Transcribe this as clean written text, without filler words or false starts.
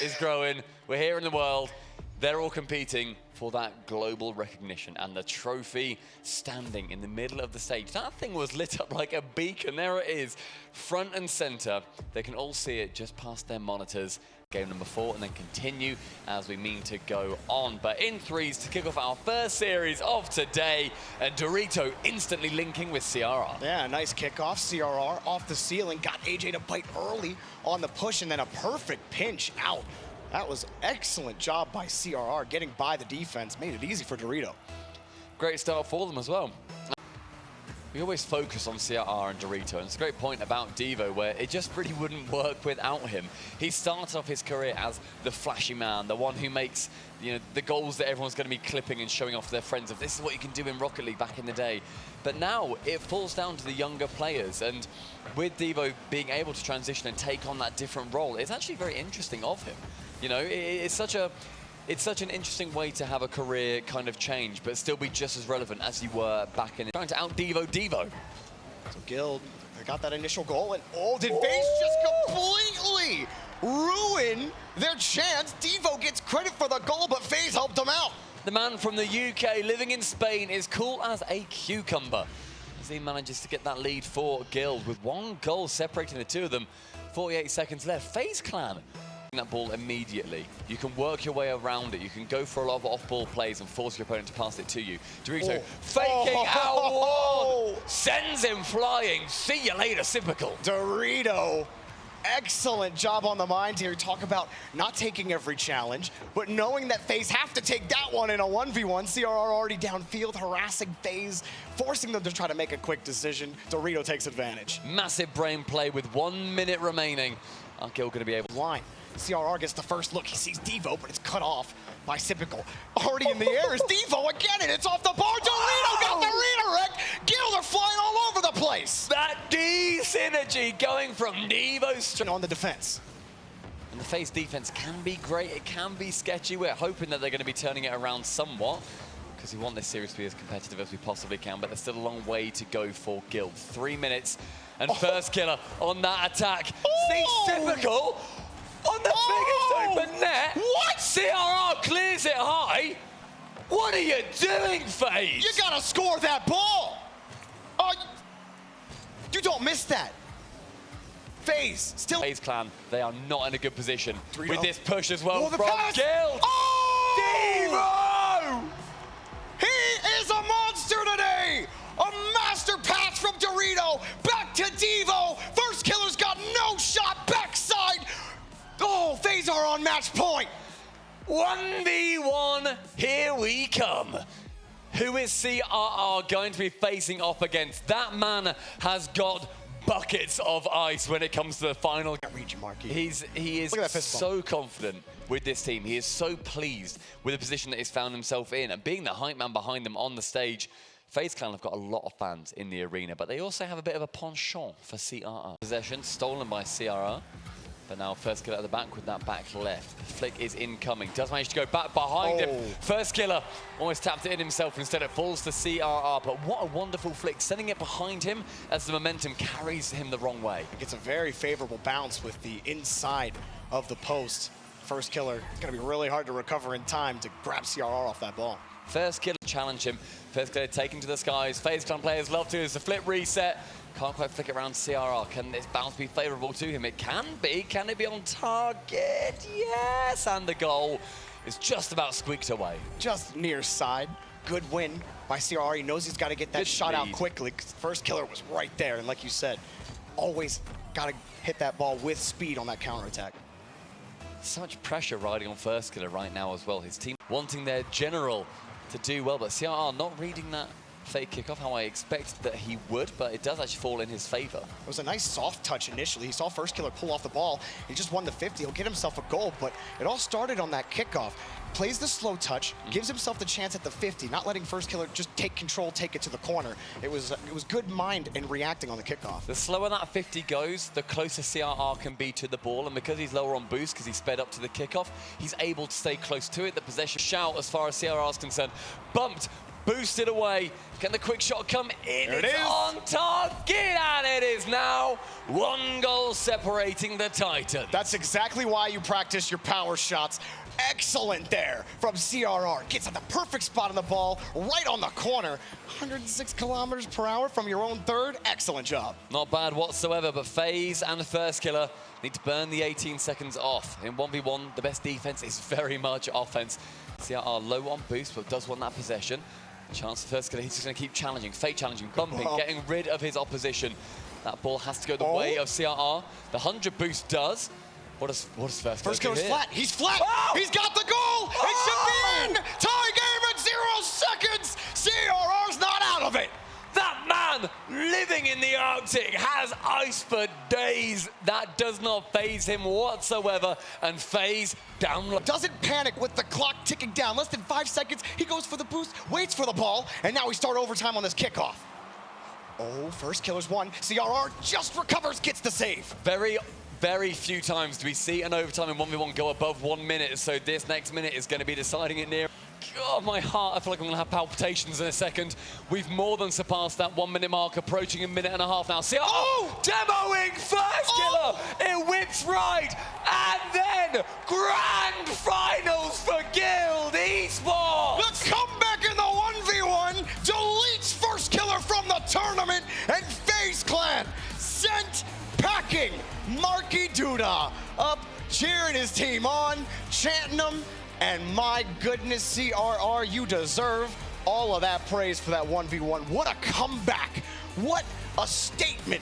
is growing. We're here in the world. They're all competing for that global recognition, and the trophy standing in the middle of the stage. That thing was lit up like a beacon. There it is, front and center. They can all see it just past their monitors. Game number 4, and then continue as we mean to go on. But in threes to kick off our first series of today, and Dorito instantly linking with CRR. Yeah, nice kickoff. CRR off the ceiling, got AJ to bite early on the push, and then a perfect pinch out. That was excellent job by CRR, getting by the defense, made it easy for Dorito. Great start for them as well. We always focus on CRR and Dorito, and it's a great point about Deevo, where it just really wouldn't work without him. He started off his career as the flashy man, the one who makes, you know, the goals that everyone's going to be clipping and showing off to their friends of this is what you can do in Rocket League back in the day. But now it falls down to the younger players, and with Deevo being able to transition and take on that different role, it's actually very interesting of him. You know, it's such an interesting way to have a career kind of change, but still be just as relevant as you were back in. Trying to out Deevo. So Guild, they got that initial goal, and oh, did FaZe just completely ruin their chance? Deevo gets credit for the goal, but FaZe helped him out. The man from the UK living in Spain is cool as a cucumber as he manages to get that lead for Guild with one goal separating the two of them. 48 seconds left. FaZe Clan that ball immediately. You can work your way around it. You can go for a lot of off-ball plays and force your opponent to pass it to you. Dorito faking out one, sends him flying. See you later, Typical. Dorito, excellent job on the mind here. Talk about not taking every challenge, but knowing that FaZe have to take that one in a 1v1. CRR already downfield, harassing FaZe, forcing them to try to make a quick decision. Dorito takes advantage. Massive brain play with 1 minute remaining. Are Guild going to be able to line? CRR gets the first look. He sees Deevo, but it's cut off by Typical. Already in the air is Deevo again, and it's off the bar. Dorito got the redirect. Guild are flying all over the place. That D synergy going from Deevo on the defense. And the FaZe defense can be great. It can be sketchy. We're hoping that they're going to be turning it around somewhat, because we want this series to be as competitive as we possibly can, but there's still a long way to go for Guild. 3 minutes, and first killer on that attack. See Typical on the biggest open net. What? CRR clears it high. What are you doing, FaZe? You gotta score that ball. You don't miss that. FaZe still. FaZe Clan, they are not in a good position with this push as well from Guild. Deevo! He is a monster today. A master pass from Dorito. Back to Deevo. First killer's got no shot. Backside. Oh, FaZe are on match point. 1v1, here we come. Who is CRR going to be facing off against? That man has got buckets of ice when it comes to the final. He is so confident with this team. He is so pleased with the position that he's found himself in, and being the hype man behind them on the stage. FaZe Clan have got a lot of fans in the arena, but they also have a bit of a penchant for CRR. Possession stolen by CRR. But now first killer at the back with that back left. Flick is incoming. Does manage to go back behind him. First killer almost tapped it in himself. Instead it falls to CRR. But what a wonderful flick. Sending it behind him as the momentum carries him the wrong way. It gets a very favorable bounce with the inside of the post. First killer, it's going to be really hard to recover in time to grab CRR off that ball. First killer challenge him. First killer taken to the skies. FaZe Clan players love to. It's a flip reset. Can't quite flick it around CRR. Can this bounce be favorable to him? It can be. Can it be on target? Yes. And the goal is just about squeaked away. Just near side. Good win by CRR. He knows he's got to get that shot out quickly. First killer was right there. And like you said, always got to hit that ball with speed on that counterattack. So much pressure riding on first killer right now as well. His team wanting their general to do well, but CRR not reading that fake kickoff how I expected that he would, but it does actually fall in his favor. It was a nice soft touch initially. He saw first killer pull off the ball. He just won the 50. He'll get himself a goal, but it all started on that kickoff. Plays the slow touch, gives himself the chance at the 50, not letting first killer just take control, take it to the corner. It was good mind and reacting on the kickoff. The slower that 50 goes, the closer CRR can be to the ball, and because he's lower on boost, because he's sped up to the kickoff, he's able to stay close to it. The possession shout as far as CRR is concerned. Bumped, boosted away, Can the quick shot come in? There it It's is. on target, and it is now 1 goal separating the Titans. That's exactly why you practice your power shots. Excellent there from CRR. Gets at the perfect spot on the ball, right on the corner. 106 kilometers per hour from your own third. Excellent job. Not bad whatsoever, but FaZe and the First Killer need to burn the 18 seconds off. In 1v1, the best defense is very much offense. CRR low on boost, but does want that possession. Chance for First Killer, he's just going to keep challenging, fake challenging, bumping, getting rid of his opposition. That ball has to go the way of CRR. The 100 boost does. What does First Killer Killer's do here? flat. He's flat. Oh! He's got the goal. It should be in. Tie game at 0 seconds. CRR's not out of it. That man living in the Arctic has ice for days. That does not faze him whatsoever. And FaZe down low. Doesn't panic with the clock ticking down. Less than 5 seconds. He goes for the boost, waits for the ball, and now we start overtime on this kickoff. Oh, First Killer's won. CRR just recovers, gets the save. Very few times do we see an overtime in 1v1 go above 1 minute, so this next minute is going to be deciding it near. God, my heart, I feel like I'm going to have palpitations in a second. We've more than surpassed that 1 minute mark, approaching a minute and a half now. See, demoing First Killer! It whips right, and then grand finals for Guild Esports! The comeback in the 1v1 deletes First Killer from the tournament, and FaZe Clan sent packing. Marky Duda up, cheering his team on, chanting them, and my goodness, CRR, you deserve all of that praise for that 1v1. What a comeback. What a statement